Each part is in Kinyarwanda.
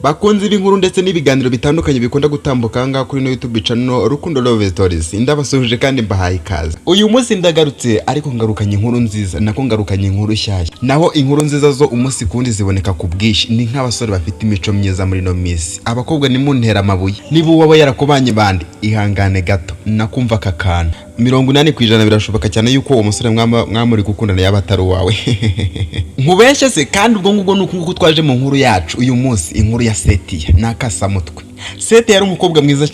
bakunze inkuru ndetse n'ibiganiro bitandukanye bikunda gutambuka ngaha kuri no YouTube channel Rukundo Love Stories. Ndabasuhuje kandi mbahaye ikaze. Uyu munsi ndagarutse ariko ngarukanye inkuru nziza, nako ngarukanye inkuru shyashya. Naho inkuru nziza zo umunsi kundi ziboneka ku bwishi, ni nk'abasore bafite imico myiza muri no miss. Abakobwa ni muntera amabuye. Niba uwaba yarakubanye bandi, ihangane gato nakumva kakana. 80% birashoboka cyane yuko uwo musore mwamuri gukundana yaba atari wawe. Nkubeshye se kandi ubwo ngubwo nuko twaje mu nkuru yacu uyu munsi, inkuru ya Setia nakasa mutwe. Setia yari umukobwa mwiza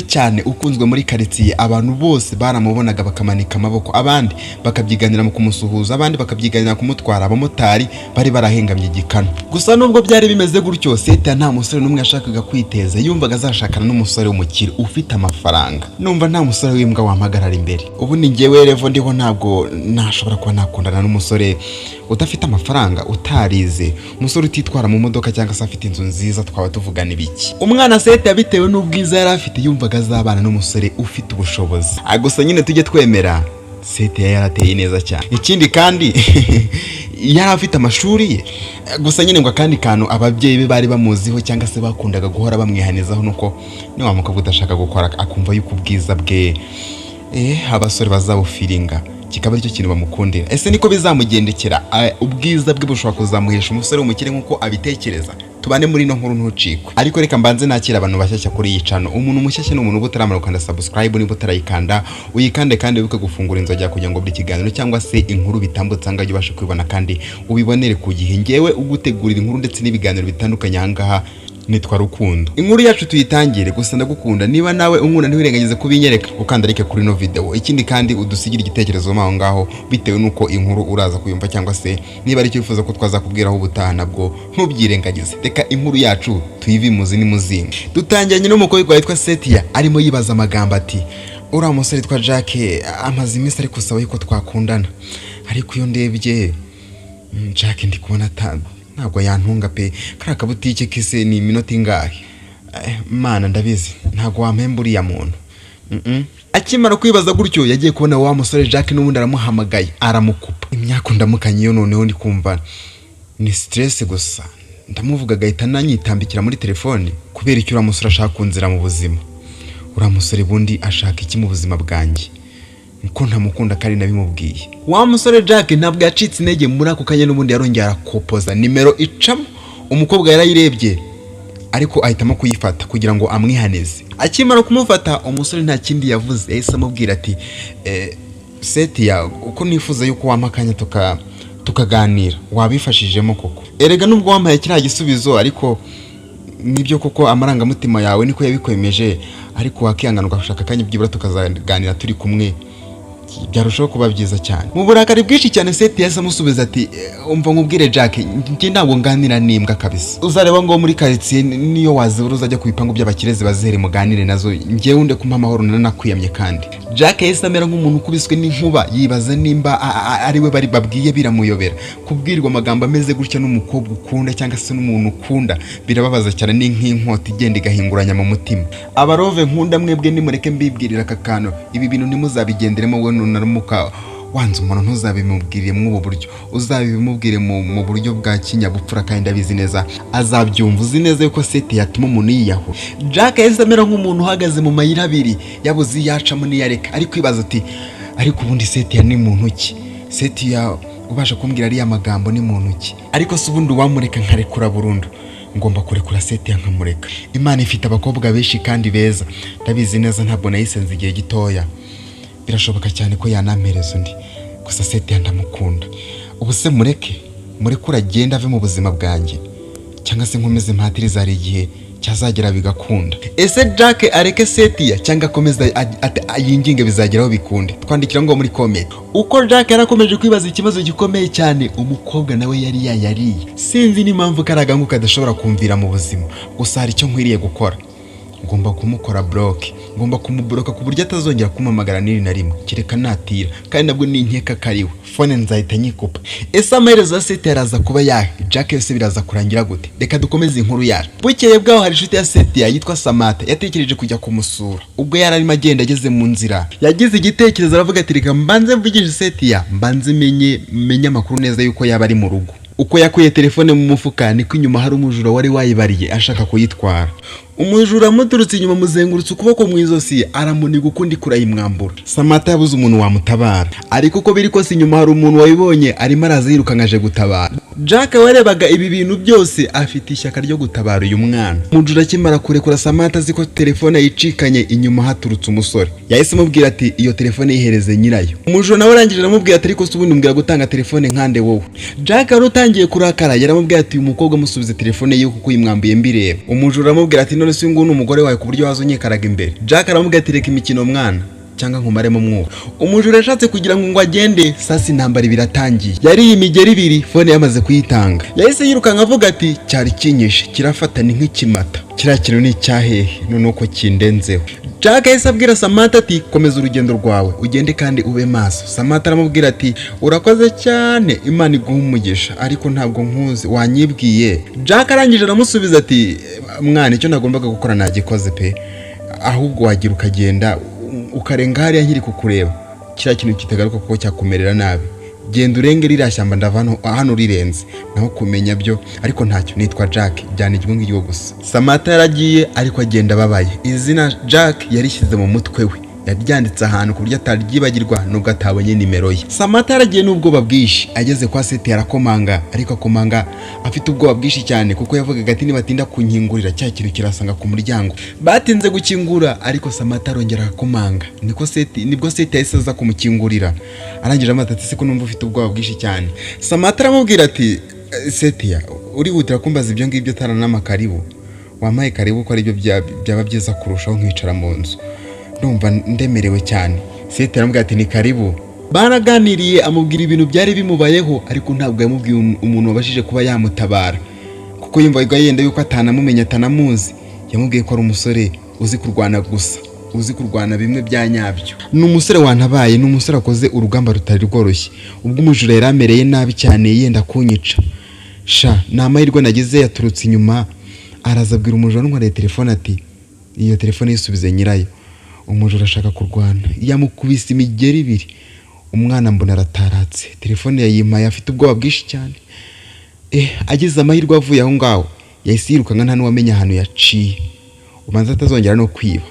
cyane ukunzwe muri quartier. Abantu bose baramubonaga bakamanika amaboko, abandi bakabyiganira mu kumusuhuza, abandi bakabyiganira kumutwara. Abamotari bari barahengamye igikano. Gusa nubwo byari bimeze gutyo, Setia nta musore numwe yashakaga kwiteza. Yumvaga azashakana n'umusore w'umukire ufite amafaranga. Numva nta musore w'imbwa wampagarara imbere. Ubu ni ngewe revo ndiho, ntabwo nashobora kuba nakundana n'umusore udafite amafaranga, utarize, umusore utitwara mu modoka cyangwa se afite inzu nziza. Twaba tuvugana ibiki? Umwana Setia bitewe n'ubwiza yari afite yumvaga azabana n'umusore ufite ubushobozi. Gusa nyine tujye twemera Setia yarateye neza cyane. Ikindi kandi yari afite amashuri ye. Gusa nyine ngo kandi kantu ababyeyi be bari bamuziho cyangwa se bakundaga guhora bamwihanizaho, nuko ni wa mukobwa udashaka gukora akumva yuko ubwiza bwe abasore bazabufiringa, kikaba aricyo kintu bamukundira. Ese niko bizamugendekera? Ubwiza bwe bushobora kuzamuhesha umusore w'umukire nkuko abitekereza? Tubane muri no nkuru ntucikwe. Ariko reka mbanze nakira abantu bashyashya kuri iyi channel. Umuntu mushyashya ni umuntu utaramara ukanda subscribe, niba utarayikanda uyikande kandi wibuke gufungura inzogera kugira ngo buri kiganiro cyangwa se inkuru bitambutse anga ubashe kwibona kandi ubibonere ku gihe. Ngewe ugutegurira inkuru ndetse n'ibiganiro bitandukanye ahangaha nitwa Rukundo. Inkuru yacu tuyitangire. Gusa ndagukunda, niba nawe unkunda ntiwirengagize kubinyereka ukanda like kuri no video. Ikindi kandi udusigira igitekerezo maho ngaho bitewe nuko inkuru uraza kuyumva, cyangwa se niba ari cyo wifuza ko twaza kubwiraho ubutaha nabwo ntubyirengagize. Reka inkuru yacu tuyivimuzi ni muzinga. Dutangiranye n'umukobwa witwa Setia arimo yibaza amagambo ati, uriya musore witwa Jack amaze iminsi ari kusaba yuko twakundana, ariko iyo ndebye Jack ndi kubona ntabwo yantunga pe. Kara kabutike kise ni iminota ingahe? Mana ndabizi ntabwo wampemba uriya muntu. Akimara kwibaza gutyo yagiye kubona wa musore Jack n'ubundi aramuhamagaye aramukupa. Imyaka ndamukanye yo noneho ndi kumva ni stress gusa. Ndamuvuga gahita nanyitambikira muri telefone kubera icyo uramusore ashaka kunzira mu buzima. Uramusore bundi ashaka iki mu buzima bwanjye? Nko ntamukunda kandi nabimubwiye. Wa musore Jack ntabwo yacitse intege muri ako kanya, n'ubundi yarongera arakopoza nimero icamo. Umukobwa yarayirebye ariko ahitamo kuyifata kugira ngo amwihaneze. Akimara kumufata umusore nta kindi yavuze, yahise amubwira ati Setia, uko nifuza yuko wampakanya tukaganira wabifashijemo koko. Erega nubwo wampaye kiriya gisubizo ariko nibyo koko amarangamutima yawe niko yabikwemeje, ariko wakihangana ugashaka kanya byibura tukazaganira turi kumwe, byarushaho kuba byiza cyane. Mu burakari bwinshi cyane Setia yasa musubiza ati, umva nkubwire Jack, njye ntabwo nganira n'imbwa kabisa. Uzareba ngo muri quartier niyo wazibura uzajya ku bipangu by'abakirezi bazihere muganire nazo, njye wunde kumpa amahoro nanakwiyamye. Kandi Jack yahise amera nk'umuntu ukubiswe n'inkuba, yibaza nimba ari we bari babwiye. Biramuyobera kubwirwa amagambo ameze gutya n'umukobwa ukunda cyangwa se n'umuntu ukunda, birababaza cyane. Ni nk'inkota igenda igahinguranya mu mutima. Abarove nkunda mwebwe nimureke mbibwirira aka kantu, ibi bintu nimuzabigenderemo. We naramuka wanze umuntu ntuzabimubwire mu ubu buryo, uzabimubwire mu buryo bwa kinyabupfura, kandi abizi neza azabyumva. Uzi neza yuko Setia yatuma umuntu yiyaho. Jack yahise amera nk'umuntu uhagaze mu mayira abiri, yabuze yacamo n'iyareka, ari kwibaza ati, ariko ubundi Setia ni muntu ki? Setia ubasha kumbwira ariya magambo ni muntu ki? Ariko se ubundi wamureka nkarekura burundu? Ngomba kurekura Setia nkamureka. Imana ifite abakobwa benshi kandi beza, ndabizi neza, ntabwo nayisenze igihe gitoya. Birashoboka cyane ko yanampereza undi. Gusa Setia ndamukunda. Ubu se mureke uragenda ave mu buzima bwanjye, cyangwa se nkomeze mpatiriza ari igihe cyazagera bigakunda? Ese Jack areke Setia cyangwa akomeza yinginge bizageraho bikunde? Twandikira ngo muri comment. Uko Jack yarakomeje kwibaza ikibazo gikomeye cyane, umukobwa nawe yari yariye. Sinzi n'impamvu karagangu kadashobora kumvira mu buzima. Gusa hari icyo nkwiriye gukora. Ngomba kumukora block, ngomba kumubloka ku buryo atazongera kumamagara niri na rimwe, kireka natira, kandi nabwo ni nkeka kariwe phone nzahita nyikupa. Ese amaherezo ya Setia araza kuba yahe? Jack yose biraza kurangira gute? Reka dukomeze inkuru yacu. Bukeye bwaho hari inshuti ya Setia yitwa Samantha yatekereje kujya kumusura. Ubwo yari arimo agenda ageze mu nzira, yagize igitekerezo aravuga ati, reka mbanze mvugishe Setia, mbanze menye amakuru neza yuko yaba ari mu rugo. uko yakuye telefone mu mufuka niko inyuma hari umujura wari wayibariye ashaka kuyitwara. Umujura amuturutse inyuma muzengurutse ukuboko mu izosi aramuniga ukundi kurayimwambura. Samantha yabuze umuntu wamutabara, ariko uko biri kose inyuma hari umuntu wabibonye arimo araziruka aje gutabara. Jack warebaga ibi bintu byose afite ishyaka ryo gutabara uyu mwana. Umujura akimara kurekura Samantha ziko telefone yicikanye inyuma haturutse umusore. Yahise amubwira ati iyo telefone yihereze nyirayo. Umujura nawe arangije aramubwira ati ariko subundi mbwira gutanga telefone nkande wowe. Jack arutangiye kurakara yaramubwira ati uyu mukobwa musubize telefone ye kuko yimwambuye mbireba. Umujura aramubwira ati none se ngunu umugore wawe ku buryo wazonyekaraga imbere. Jack aramubwira ati reka imikino mwana cyangwa nkumaremo mwuka. Umujura yashatse kugira ngo agende, sasa intambara biratangiye. Yari imigeri ibiri fone yamaze kuyitanga. Yahise yirukanka avuga ati cyari kinyishe kirafata ni nk'ikimata. Kira kintu ni cyahehe none uko kindenzeho. Jack yahise abwira Samantha ati komeza urugendo rwawe ugende kandi ube maso. Samantha aramubwira ati urakoze cyane Imana iguha umugisha ariko ntabwo nkuzi wanyibwiye. Jack arangije aramusubiza ati mwana icyo nagombaga gukora nagikoze pe, ahubwo wagira ukagenda ukarenga hariya nkiri kukureba. Kira kintu kitagaruka kuko cyakumerera nabi. Genda urenge ririya shyamba ndavano hano rirenze naho kumenya byo, ariko ntacyo nitwa Jack byanijwe ng'iyo gusa. Samantha yaragiye ariko agenda babaye. Izina Jack yarishyize mu mutwe we, yaryanditse ahantu ku buryo ataryibagirwa nubwo atabonye nimero ye. Samantha yaragiye n'ubwoba bwishi, ageze kwa Seti arakomanga, ariko akomanga afite ubwoba bwishi cyane kuko yavugaga ati nibatinda kunkingurira cya kintu kirasanga ku muryango. Batinze gukingura ariko Samantha arongera akomanga, nibwo Seti yahise aza kumukingurira. Arangije amatati se ko numva ufite ubwoba bwishi cyane. Samantha aramubwira ati Seti urihutira kumbaza ibyo ngibyo taranama karibu, wampaye karibu ko ari byo byaba byiza kurushaho nkicara mu nzu, ndumva ndemerewe cyane. Seti aramubwira ati ni karibu. Baraganiriye amubwira ibintu byari bimubayeho, ariko ntabwo yamubwiye umuntu wabashije kuba yamutabara kuko yumvaga yenda yuko atanamumenya atanamuzi. Yamubwiye ko ari umusore uzi kurwana gusa, uzi kurwana bimwe bya nyabyo. Ni umusore wantabaye, ni umusore akoze urugamba rutari rworoshye. Ubwo umujura yaramereye nabi cyane yenda kunyica. Sha n'amahirwe nagize yaturutse inyuma arazabwira umujura ntware telefone ati iyo telefone yisubize nyirayo. Umujura ashaka kurwana yamukubise imigeri ibiri. Umwana mbona arataratse, telefone yayimpaye afite ubwoba bwishi cyane. Ageze amahirwe avuye aho ngaho yahise yirukanka nta n'uwamenya ahantu yaciye, ubanza atazongera no kwiba.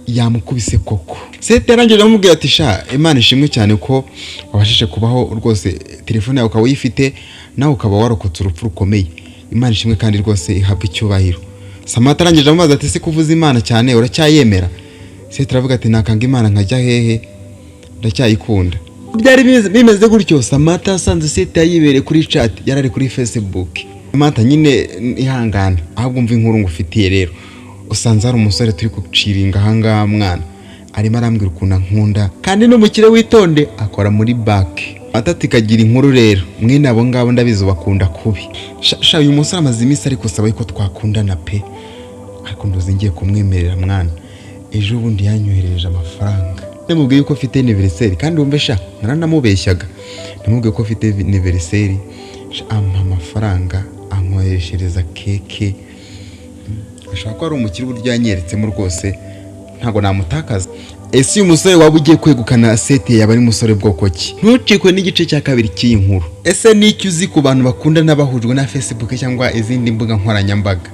Yamukubise koko. Seti yarangije amubwira ati sha Imana ishimwe cyane ko wabashije kubaho rwose, telefone yawe ukaba uyifite nawe ukaba warokotse urupfu rukomeye. Imana ishimwe kandi rwose ihabwa icyubahiro. Samantha arangije amubaza ati se kuvuza Imana cyane uracyayemera? Seti aravuga ati nakanga Imana nkajya hehe, ndacyayikunda. Byari bimeze gutyo Samantha asanze Seti yayibereye kuri chat, yarari kuri Facebook. Samantha nyine ihangana ahubwo mva inkuru ngufitiye rero. Usanze hari umusore turi kuciringa ahangaha mwana, arimo arambwira ukuntu nkunda kandi n'umukire witonde akora muri bank. Atati kagira inkuru rero mwene abo ngabo ndabizi bakunda kubi. Sha uyu musore amaze iminsi ariko saba ko twakundana pe, ariko ndoze ngiye kumwemerera mwana. Ejo bundi yanyohereje amafaranga, namubwiye ko afite anniversaire kandi wumve sha naranamubeshyaga. Namubwiye ko afite anniversaire, ampa amafaranga ankoreshereza keke. Ashaka ko ari umukiri buryo yanyeretsemo rwose ntago namutakaza. Ese uyu musore waba ugiye kwegukana Seti yaba ari musore bwoko ki? Ntucikwe n'igice cya kabiri cy'iyi nkuru. Ese ni iki uzi ku bantu bakunda n'abahujwe na Facebook cyangwa izindi mbuga nkoranyambaga?